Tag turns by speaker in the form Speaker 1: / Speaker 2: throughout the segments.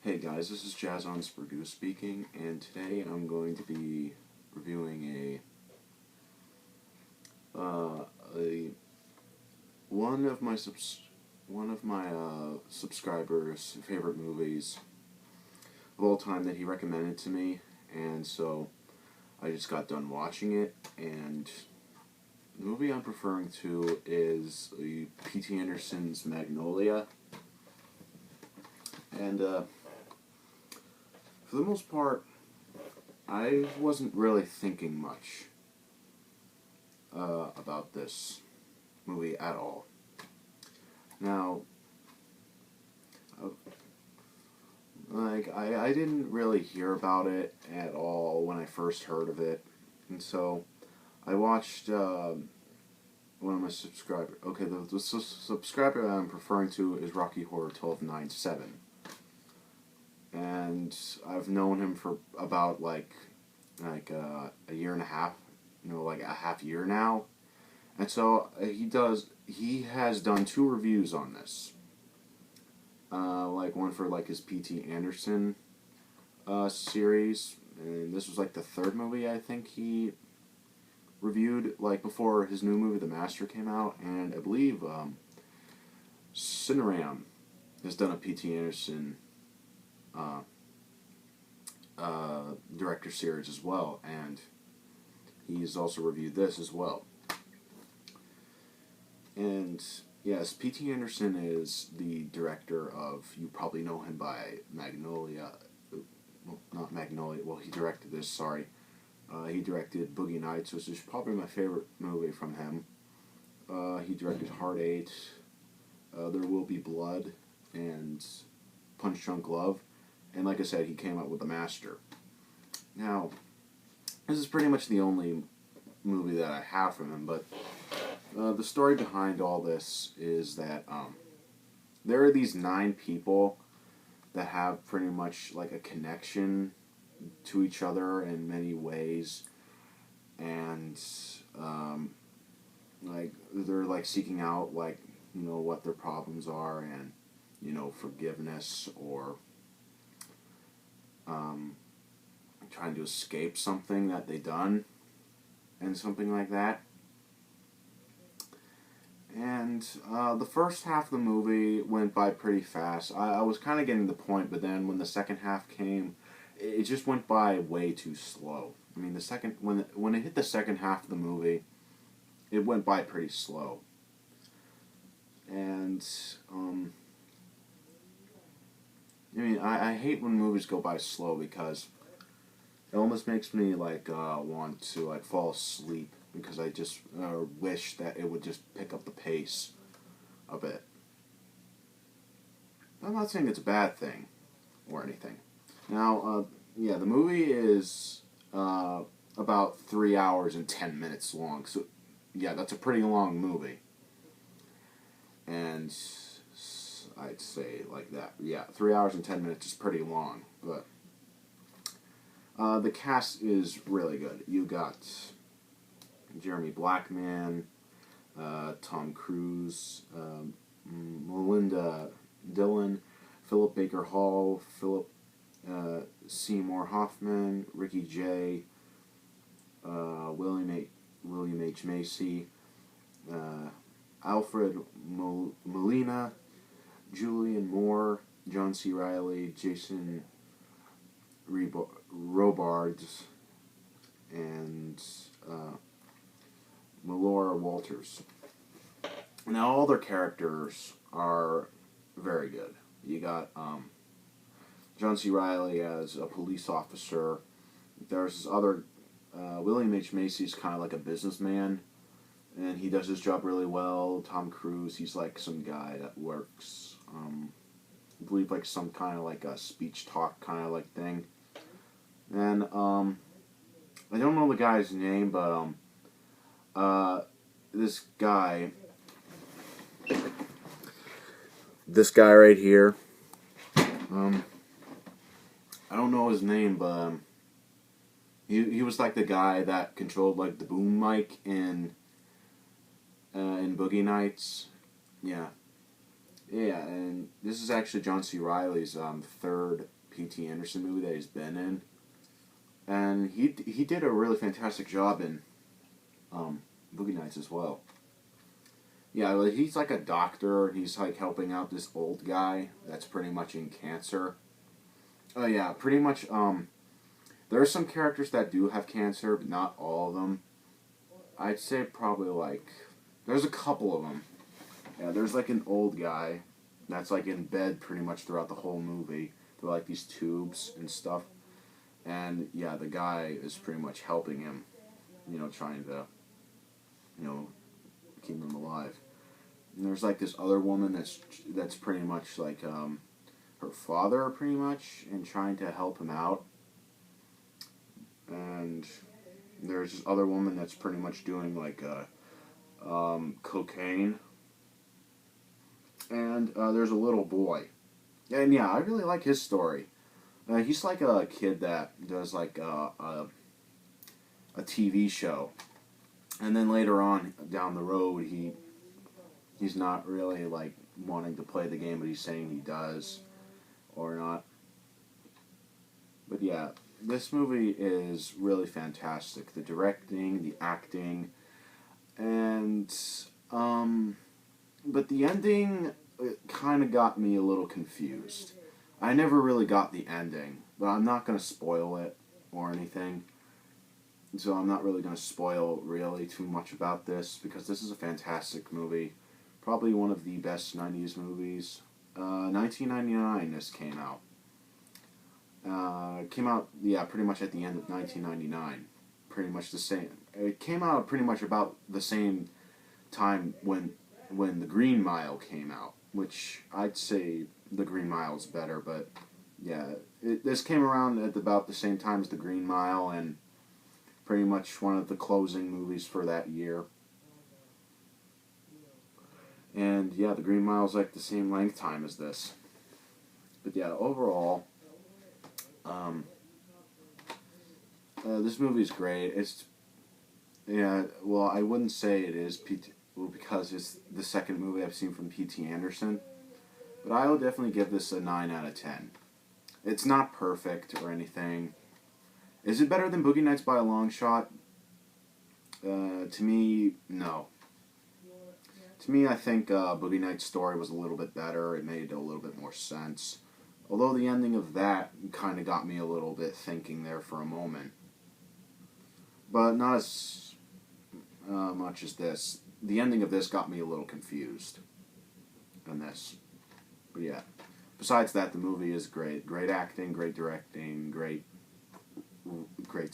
Speaker 1: Hey guys, this is Jazz on Spurgoo speaking, and today I'm going to be reviewing a one of my subscribers' favorite movies of all time that he recommended to me, and so I just got done watching it, and the movie I'm referring to is P.T. Anderson's Magnolia, and for the most part, I wasn't really thinking much about this movie at all. Now, I didn't really hear about it at all when I first heard of it, and so I watched one of my subscribers. Okay, the subscriber that I'm referring to is Rocky Horror 1297. And I've known him for about like a year and a half, like a half year now. And so he has done 2 reviews on this. Like one for like his P.T. Anderson series, and this was like the 3rd movie I think he reviewed, like before his new movie The Master came out, and I believe Cineram has done a P.T. Anderson director series as well, and he's also reviewed this as well. And yes, P.T. Anderson is the director of, you probably know him by Magnolia, well, not Magnolia, well, he directed this, sorry. He directed Boogie Nights, which is probably my favorite movie from him. He directed Heart 8, There Will Be Blood, and Punch Drunk Love. And like I said, he came out with The Master. Now, this is pretty much the only movie that I have from him, but the story behind all this is that there are these 9 people that have pretty much like a connection to each other in many ways, and like they're like seeking out like what their problems are, and forgiveness, or trying to escape something that they done, and something like that. And the first half of the movie went by pretty fast. I was kind of getting the point, but then when the second half came, it just went by way too slow. I mean, when it hit the second half of the movie, it went by pretty slow. And I mean, I hate when movies go by slow, because it almost makes me like want to like fall asleep, because I just wish that it would just pick up the pace a bit. I'm not saying it's a bad thing or anything. Now, yeah, the movie is about 3 hours and 10 minutes long, so yeah, that's a pretty long movie. And I'd say like that. Yeah, 3 hours and 10 minutes is pretty long, but the cast is really good. You got Jeremy Blackman, Tom Cruise, Melinda Dillon, Philip Baker Hall, Philip Seymour Hoffman, Ricky Jay, William H. Macy, Alfred Molina, Julian Moore, John C. Reilly, Jason Robards, and Melora Walters. Now, all their characters are very good. You got John C. Reilly as a police officer. There's this other, William H. Macy's kind of like a businessman, and he does his job really well. Tom Cruise, he's like some guy that works, I believe like some kind of like a speech talk kind of like thing. And I don't know the guy's name, but this guy right here, I don't know his name, but he was like the guy that controlled like the boom mic in Boogie Nights. Yeah, Yeah, and this is actually John C. Reilly's third P.T. Anderson movie that he's been in, and he did a really fantastic job in Boogie Nights as well. Yeah, well, he's like a doctor. He's like helping out this old guy that's pretty much in cancer. Oh yeah, pretty much. There are some characters that do have cancer, but not all of them. I'd say probably like there's a couple of them. Yeah, there's like an old guy that's like in bed pretty much throughout the whole movie. They're like these tubes and stuff, and yeah, the guy is pretty much helping him. Trying to keep him alive. And there's like this other woman that's pretty much like her father, pretty much, and trying to help him out. And there's this other woman that's pretty much doing like cocaine. And there's a little boy. And yeah, I really like his story. He's like a kid that does like a TV show. And then later on down the road, he's not really like wanting to play the game, but he's saying he does or not. But yeah, this movie is really fantastic. The directing, the acting, and but the ending kind of got me a little confused. I never really got the ending, but I'm not going to spoil it or anything. So I'm not really going to spoil really too much about this because this is a fantastic movie. Probably one of the best 90s movies. 1999 this came out. Came out, yeah, pretty much at the end of 1999. Pretty much the same. It came out pretty much about the same time when The Green Mile came out, which I'd say The Green Mile is better, but yeah, this came around at about the same time as The Green Mile, and pretty much one of the closing movies for that year. And yeah, The Green Mile's like the same length time as this. But yeah, overall, this movie's great. Well, I wouldn't say it is because it's the second movie I've seen from P.T. Anderson. But I will definitely give this a 9 out of 10. It's not perfect or anything. Is it better than Boogie Nights by a long shot? To me, no. To me, I think Boogie Nights' story was a little bit better. It made a little bit more sense. Although the ending of that kind of got me a little bit thinking there for a moment. But not as much as this. The ending of this got me a little confused in this. But yeah. Besides that, the movie is great. Great acting, great directing, great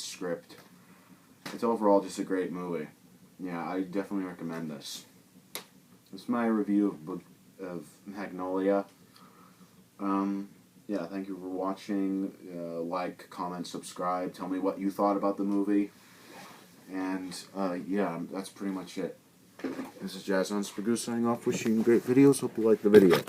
Speaker 1: script. It's overall just a great movie. Yeah, I definitely recommend this. This is my review of Magnolia. Yeah, thank you for watching. Like, comment, subscribe. Tell me what you thought about the movie. And, yeah, that's pretty much it. This is Jazz on Spagoo signing off, wishing you great videos. Hope you like the video.